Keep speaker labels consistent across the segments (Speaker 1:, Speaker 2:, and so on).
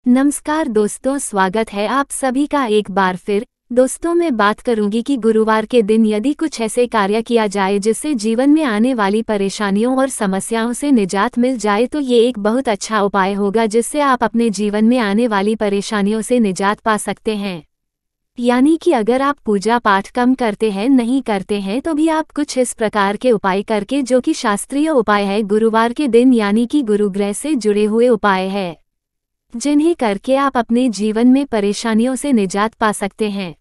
Speaker 1: नमस्कार दोस्तों, स्वागत है आप सभी का एक बार फिर। दोस्तों, मैं बात करूंगी कि गुरुवार के दिन यदि कुछ ऐसे कार्य किया जाए जिससे जीवन में आने वाली परेशानियों और समस्याओं से निजात मिल जाए तो ये एक बहुत अच्छा उपाय होगा जिससे आप अपने जीवन में आने वाली परेशानियों से निजात पा सकते हैं। यानी कि अगर आप पूजा पाठ कम करते हैं नहीं करते हैं तो भी आप कुछ इस प्रकार के उपाय करके, जो कि शास्त्रीय उपाय है गुरुवार के दिन यानी कि गुरु ग्रह से जुड़े हुए उपाय है, जिन्हें करके आप अपने जीवन में परेशानियों से निजात पा सकते हैं।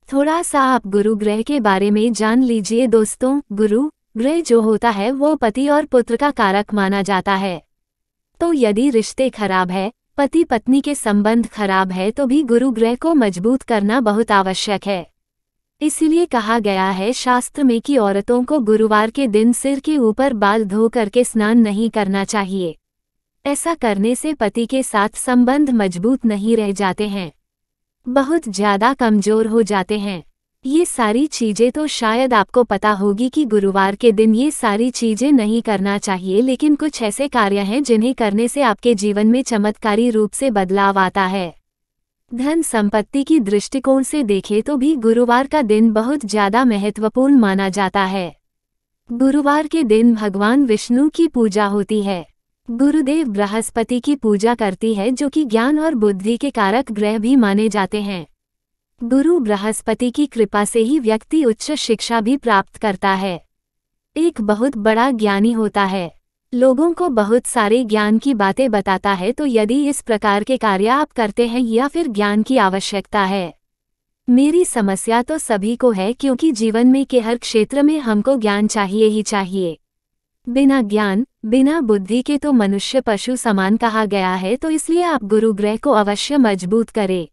Speaker 1: थोड़ा सा आप गुरु ग्रह के बारे में जान लीजिए दोस्तों। गुरु ग्रह जो होता है वो पति और पुत्र का कारक माना जाता है। तो यदि रिश्ते खराब है, पति पत्नी के संबंध खराब है, तो भी गुरु ग्रह को मजबूत करना बहुत आवश्यक है। इसीलिए कहा गया है शास्त्र में कि औरतों को गुरुवार के दिन सिर के ऊपर बाल धो करके स्नान नहीं करना चाहिए। ऐसा करने से पति के साथ संबंध मजबूत नहीं रह जाते हैं, बहुत ज्यादा कमजोर हो जाते हैं। ये सारी चीजें तो शायद आपको पता होगी कि गुरुवार के दिन ये सारी चीजें नहीं करना चाहिए, लेकिन कुछ ऐसे कार्य हैं जिन्हें करने से आपके जीवन में चमत्कारी रूप से बदलाव आता है। धन संपत्ति की दृष्टिकोण से देखें तो भी गुरुवार का दिन बहुत ज्यादा महत्वपूर्ण माना जाता है। गुरुवार के दिन भगवान विष्णु की पूजा होती है। गुरुदेव बृहस्पति की पूजा करती है, जो कि ज्ञान और बुद्धि के कारक ग्रह भी माने जाते हैं। गुरु बृहस्पति की कृपा से ही व्यक्ति उच्च शिक्षा भी प्राप्त करता है, एक बहुत बड़ा ज्ञानी होता है, लोगों को बहुत सारे ज्ञान की बातें बताता है। तो यदि इस प्रकार के कार्य आप करते हैं या फिर ज्ञान की आवश्यकता है, मेरी समस्या तो सभी को है, क्योंकि जीवन में के हर क्षेत्र में हमको ज्ञान चाहिए ही चाहिए। बिना ज्ञान बिना बुद्धि के तो मनुष्य पशु समान कहा गया है। तो इसलिए आप गुरु ग्रह को अवश्य मजबूत करें।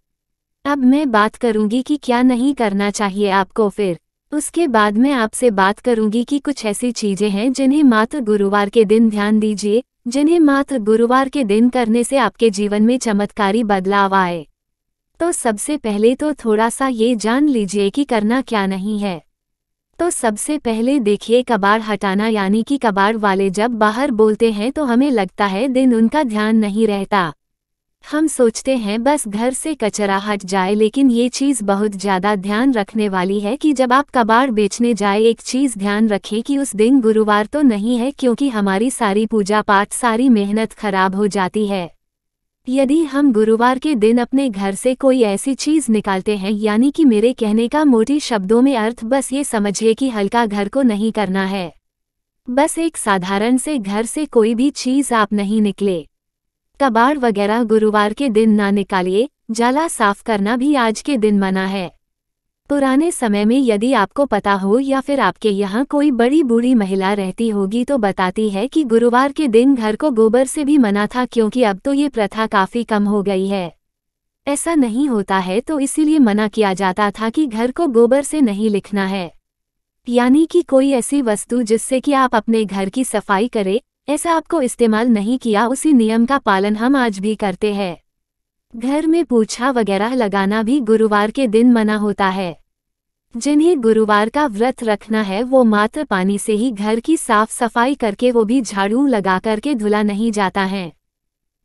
Speaker 1: अब मैं बात करूंगी कि क्या नहीं करना चाहिए आपको, फिर उसके बाद मैं आपसे बात करूंगी कि कुछ ऐसी चीजें हैं जिन्हें मात्र गुरुवार के दिन ध्यान दीजिए, जिन्हें मात्र गुरुवार के दिन करने से आपके जीवन में चमत्कारी बदलाव आए। तो सबसे पहले तो थोड़ा सा ये जान लीजिए कि करना क्या नहीं है। तो सबसे पहले देखिए, कबाड़ हटाना, यानी कि कबाड़ वाले जब बाहर बोलते हैं तो हमें लगता है दिन उनका ध्यान नहीं रहता। हम सोचते हैं बस घर से कचरा हट जाए, लेकिन ये चीज़ बहुत ज़्यादा ध्यान रखने वाली है कि जब आप कबाड़ बेचने जाए, एक चीज़ ध्यान रखें कि उस दिन गुरुवार तो नहीं है, क्योंकि हमारी सारी पूजा पाठ सारी मेहनत खराब हो जाती है। यदि हम गुरुवार के दिन अपने घर से कोई ऐसी चीज़ निकालते हैं, यानी कि मेरे कहने का मोटी शब्दों में अर्थ बस ये समझिए कि हल्का घर को नहीं करना है। बस एक साधारण से घर से कोई भी चीज़ आप नहीं निकले, कबाड़ वगैरह गुरुवार के दिन ना निकालिए। जाला साफ करना भी आज के दिन मना है। पुराने समय में यदि आपको पता हो या फिर आपके यहाँ कोई बड़ी बूढ़ी महिला रहती होगी तो बताती है कि गुरुवार के दिन घर को गोबर से भी मना था, क्योंकि अब तो ये प्रथा काफ़ी कम हो गई है। ऐसा नहीं होता है, तो इसीलिए मना किया जाता था कि घर को गोबर से नहीं लिखना है, यानी कि कोई ऐसी वस्तु जिससे कि आप अपने घर की सफाई करें, ऐसा आपको इस्तेमाल नहीं किया। उसी नियम का पालन हम आज भी करते हैं। घर में पोछा वगैरह लगाना भी गुरुवार के दिन मना होता है। जिन्हें गुरुवार का व्रत रखना है वो मात्र पानी से ही घर की साफ सफाई करके, वो भी झाड़ू लगा करके धुला नहीं जाता है,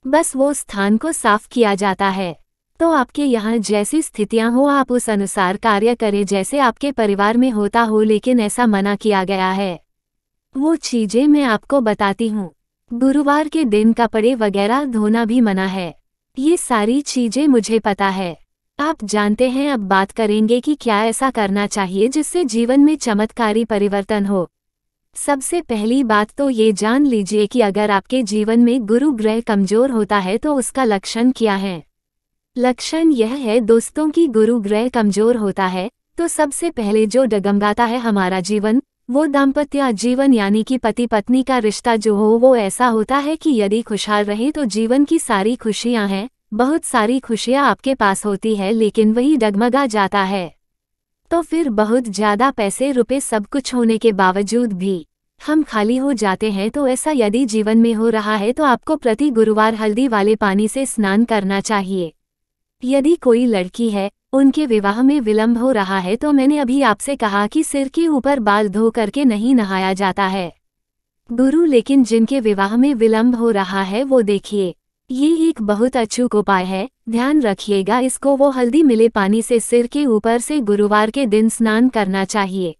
Speaker 1: बस वो स्थान को साफ किया जाता है। तो आपके यहाँ जैसी स्थितियाँ हो आप उस अनुसार कार्य करें जैसे आपके परिवार में होता हो, लेकिन ऐसा मना किया गया है। वो चीज़ें मैं आपको बताती हूँ। गुरुवार के दिन कपड़े वगैरह धोना भी मना है। ये सारी चीज़ें मुझे पता है, आप जानते हैं। अब बात करेंगे कि क्या ऐसा करना चाहिए जिससे जीवन में चमत्कारी परिवर्तन हो। सबसे पहली बात तो ये जान लीजिए कि अगर आपके जीवन में गुरु ग्रह कमजोर होता है तो उसका लक्षण क्या है। लक्षण यह है दोस्तों कि गुरु ग्रह कमजोर होता है तो सबसे पहले जो डगमगाता है हमारा जीवन, वो दाम्पत्य जीवन, यानी कि पति पत्नी का रिश्ता जो हो वो ऐसा होता है कि यदि खुशहाल रहे तो जीवन की सारी खुशियां हैं, बहुत सारी खुशियां आपके पास होती है, लेकिन वही डगमगा जाता है तो फिर बहुत ज़्यादा पैसे रुपए सब कुछ होने के बावजूद भी हम खाली हो जाते हैं। तो ऐसा यदि जीवन में हो रहा है तो आपको प्रति गुरुवार हल्दी वाले पानी से स्नान करना चाहिए। यदि कोई लड़की है, उनके विवाह में विलंब हो रहा है, तो मैंने अभी आपसे कहा कि सिर के ऊपर बाल धो करके नहीं नहाया जाता है गुरु, लेकिन जिनके विवाह में विलंब हो रहा है वो देखिए, ये एक बहुत अचूक उपाय है, ध्यान रखिएगा इसको वो हल्दी मिले पानी से सिर के ऊपर से गुरुवार के दिन स्नान करना चाहिए।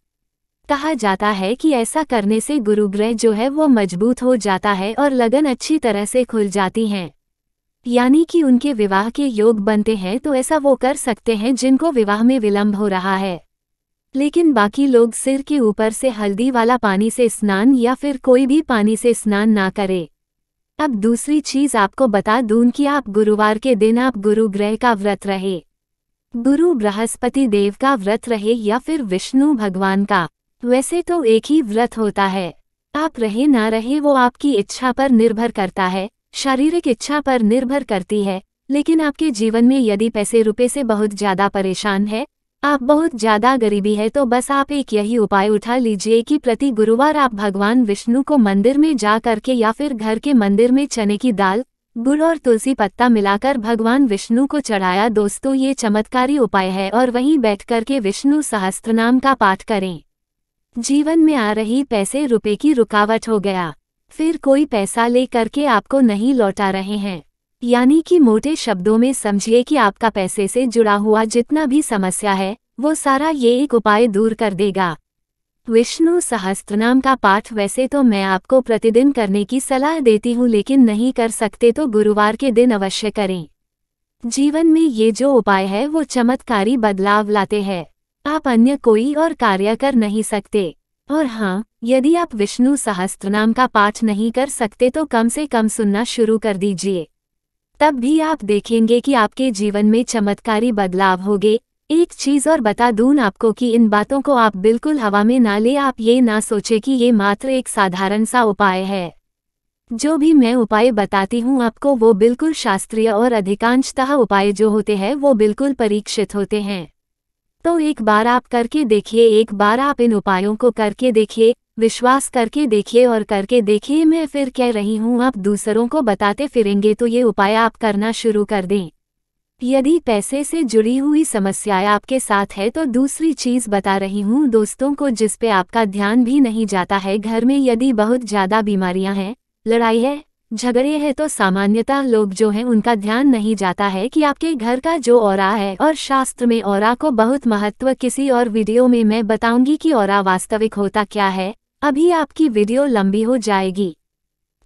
Speaker 1: कहा जाता है कि ऐसा करने से गुरु ग्रह जो है वो मजबूत हो जाता है और लगन अच्छी तरह से खुल जाती हैं। यानी कि उनके विवाह के योग बनते हैं। तो ऐसा वो कर सकते हैं जिनको विवाह में विलंब हो रहा है। लेकिन बाकी लोग सिर के ऊपर से हल्दी वाला पानी से स्नान या फिर कोई भी पानी से स्नान ना करें। अब दूसरी चीज आपको बता दूं कि आप गुरुवार के दिन आप गुरु ग्रह का व्रत रहे, गुरु बृहस्पति देव का व्रत रहे या फिर विष्णु भगवान का। वैसे तो एक ही व्रत होता है, आप रहे ना रहे वो आपकी इच्छा पर निर्भर करता है, शारीरिक इच्छा पर निर्भर करती है। लेकिन आपके जीवन में यदि पैसे रुपए से बहुत ज्यादा परेशान है, आप बहुत ज्यादा गरीबी है, तो बस आप एक यही उपाय उठा लीजिए कि प्रति गुरुवार आप भगवान विष्णु को मंदिर में जा करके या फिर घर के मंदिर में चने की दाल, गुड़ और तुलसी पत्ता मिलाकर भगवान विष्णु को चढ़ाया। दोस्तों, ये चमत्कारी उपाय है और वहीं बैठ करके विष्णु सहस्त्रनाम का पाठ करें। जीवन में आ रही पैसे रुपए की रुकावट हो गया, फिर कोई पैसा ले करके आपको नहीं लौटा रहे हैं, यानी कि मोटे शब्दों में समझिए कि आपका पैसे से जुड़ा हुआ जितना भी समस्या है वो सारा ये एक उपाय दूर कर देगा। विष्णु सहस्त्रनाम का पाठ वैसे तो मैं आपको प्रतिदिन करने की सलाह देती हूँ, लेकिन नहीं कर सकते तो गुरुवार के दिन अवश्य करें। जीवन में ये जो उपाय है वो चमत्कारी बदलाव लाते हैं, आप अन्य कोई और कार्य कर नहीं सकते। और हाँ, यदि आप विष्णु सहस्त्रनाम का पाठ नहीं कर सकते तो कम से कम सुनना शुरू कर दीजिए, तब भी आप देखेंगे कि आपके जीवन में चमत्कारी बदलाव होंगे। एक चीज और बता दूं आपको कि इन बातों को आप बिल्कुल हवा में ना ले, आप ये ना सोचे कि ये मात्र एक साधारण सा उपाय है। जो भी मैं उपाय बताती हूँ आपको वो बिल्कुल शास्त्रीय और अधिकांशतः उपाय जो होते हैं वो बिल्कुल परीक्षित होते हैं। तो एक बार आप करके देखिए, एक बार आप इन उपायों को करके देखिए, विश्वास करके देखिए और करके देखिए। मैं फिर कह रही हूँ, आप दूसरों को बताते फिरेंगे तो ये उपाय आप करना शुरू कर दें। यदि पैसे से जुड़ी हुई समस्याएं आपके साथ है तो दूसरी चीज बता रही हूँ दोस्तों को जिस पे आपका ध्यान भी नहीं जाता है। घर में यदि बहुत ज्यादा बीमारियां हैं, लड़ाई है, झगड़े हैं, तो सामान्यतः लोग जो हैं उनका ध्यान नहीं जाता है कि आपके घर का जो औरा है। और शास्त्र में औरा को बहुत महत्व, किसी और वीडियो में मैं बताऊंगी कि औरा वास्तविक होता क्या है। अभी आपकी वीडियो लंबी हो जाएगी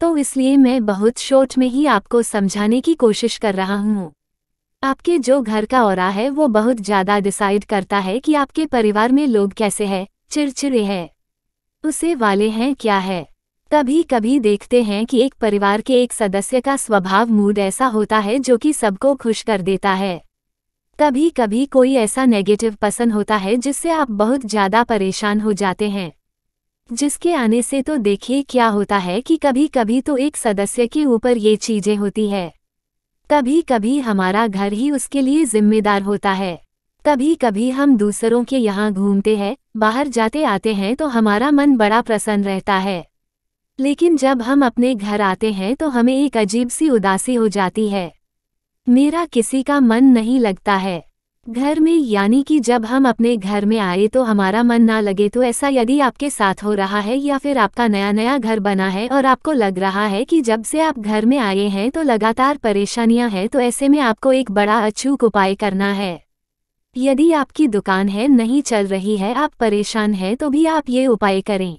Speaker 1: तो इसलिए मैं बहुत शॉर्ट में ही आपको समझाने की कोशिश कर रहा हूँ। आपके जो घर का औरा है वो बहुत ज्यादा डिसाइड करता है कि आपके परिवार में लोग कैसे हैं, चिड़चिड़े हैं, गुस्से वाले हैं, क्या है। कभी कभी देखते हैं कि एक परिवार के एक सदस्य का स्वभाव, मूड ऐसा होता है जो कि सबको खुश कर देता है। कभी कभी कोई ऐसा नेगेटिव पसंद होता है जिससे आप बहुत ज्यादा परेशान हो जाते हैं, जिसके आने से तो देखिए क्या होता है कि कभी कभी तो एक सदस्य के ऊपर ये चीजें होती है। कभी कभी हमारा घर ही उसके लिए जिम्मेदार होता है। कभी कभी हम दूसरों के यहाँ घूमते हैं, बाहर जाते आते हैं तो हमारा मन बड़ा प्रसन्न रहता है, लेकिन जब हम अपने घर आते हैं तो हमें एक अजीब सी उदासी हो जाती है। मेरा किसी का मन नहीं लगता है घर में, यानी कि जब हम अपने घर में आए तो हमारा मन ना लगे। तो ऐसा यदि आपके साथ हो रहा है या फिर आपका नया नया घर बना है और आपको लग रहा है कि जब से आप घर में आए हैं तो लगातार परेशानियां हैं, तो ऐसे में आपको एक बड़ा अचूक उपाय करना है। यदि आपकी दुकान है नहीं चल रही है, आप परेशान हैं, तो भी आप ये उपाय करें।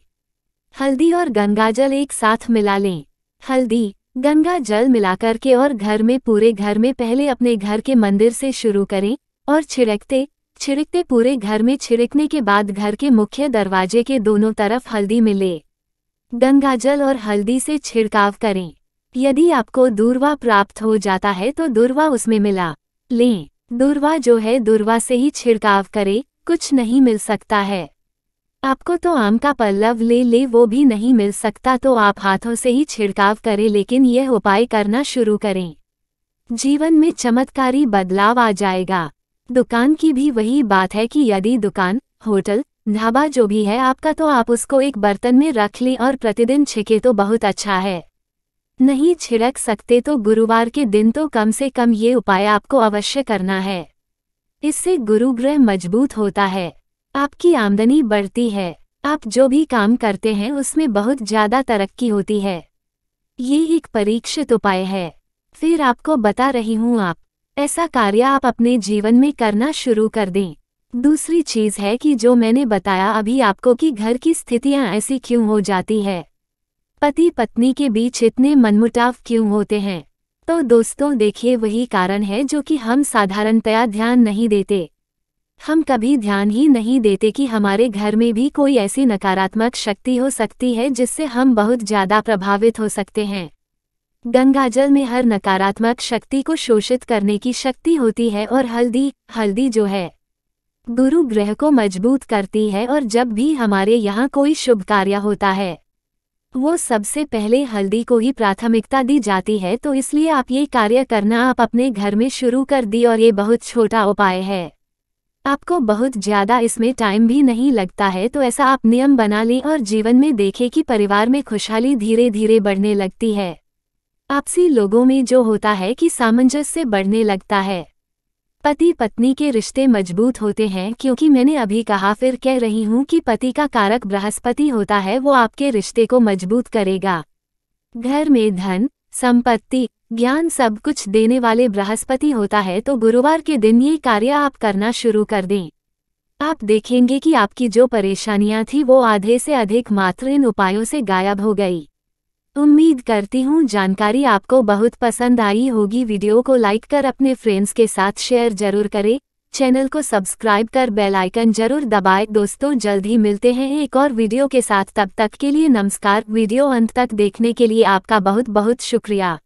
Speaker 1: हल्दी और गंगाजल एक साथ मिला लें। हल्दी गंगा जल मिलाकर के और घर में, पूरे घर में पहले अपने घर के मंदिर से शुरू करें और छिड़कते छिड़कते पूरे घर में छिड़कने के बाद घर के मुख्य दरवाजे के दोनों तरफ हल्दी मिले। गंगाजल और हल्दी से छिड़काव करें। यदि आपको दूर्वा प्राप्त हो जाता है तो दूर्वा उसमें मिला लें। दूर्वा जो है दूर्वा से ही छिड़काव करें, कुछ नहीं मिल सकता है आपको तो आम का पल्लव ले वो भी नहीं मिल सकता तो आप हाथों से ही छिड़काव करें, लेकिन यह उपाय करना शुरू करें। जीवन में चमत्कारी बदलाव आ जाएगा। दुकान की भी वही बात है कि यदि दुकान, होटल, ढाबा जो भी है आपका, तो आप उसको एक बर्तन में रख लें और प्रतिदिन छिड़के तो बहुत अच्छा है। नहीं छिड़क सकते तो गुरुवार के दिन तो कम से कम ये उपाय आपको अवश्य करना है। इससे गुरु ग्रह मजबूत होता है, आपकी आमदनी बढ़ती है, आप जो भी काम करते हैं उसमें बहुत ज्यादा तरक्की होती है। ये एक परीक्षित उपाय है। फिर आपको बता रही हूँ आप ऐसा कार्य आप अपने जीवन में करना शुरू कर दें। दूसरी चीज़ है कि जो मैंने बताया अभी आपको कि घर की स्थितियाँ ऐसी क्यों हो जाती है, पति पत्नी के बीच इतने मनमुटाव क्यों होते हैं। तो दोस्तों देखिए वही कारण है जो कि हम साधारणतया ध्यान नहीं देते। हम कभी ध्यान ही नहीं देते कि हमारे घर में भी कोई ऐसी नकारात्मक शक्ति हो सकती है जिससे हम बहुत ज़्यादा प्रभावित हो सकते हैं। गंगाजल में हर नकारात्मक शक्ति को शोषित करने की शक्ति होती है और हल्दी जो है गुरु ग्रह को मजबूत करती है। और जब भी हमारे यहाँ कोई शुभ कार्य होता है वो सबसे पहले हल्दी को ही प्राथमिकता दी जाती है। तो इसलिए आप ये कार्य करना आप अपने घर में शुरू कर दी और ये बहुत छोटा उपाय है, आपको बहुत ज़्यादा इसमें टाइम भी नहीं लगता है। तो ऐसा आप नियम बना लें और जीवन में देखें कि परिवार में खुशहाली धीरे धीरे बढ़ने लगती है। आपसी लोगों में जो होता है कि सामंजस्य बढ़ने लगता है। पति पत्नी के रिश्ते मजबूत होते हैं क्योंकि मैंने अभी कहा फिर कह रही हूँ कि पति का कारक बृहस्पति होता है, वो आपके रिश्ते को मजबूत करेगा। घर में धन संपत्ति ज्ञान सब कुछ देने वाले बृहस्पति होता है। तो गुरुवार के दिन ये कार्य आप करना शुरू कर दें। आप देखेंगे कि आपकी जो परेशानियां थी वो आधे से अधिक मात्र इन उपायों से गायब हो गई। उम्मीद करती हूँ जानकारी आपको बहुत पसंद आई होगी। वीडियो को लाइक कर अपने फ्रेंड्स के साथ शेयर जरूर करें। चैनल को सब्सक्राइब कर बेल आइकन जरूर दबाएं। दोस्तों जल्द ही मिलते हैं एक और वीडियो के साथ, तब तक के लिए नमस्कार। वीडियो अंत तक देखने के लिए आपका बहुत बहुत शुक्रिया।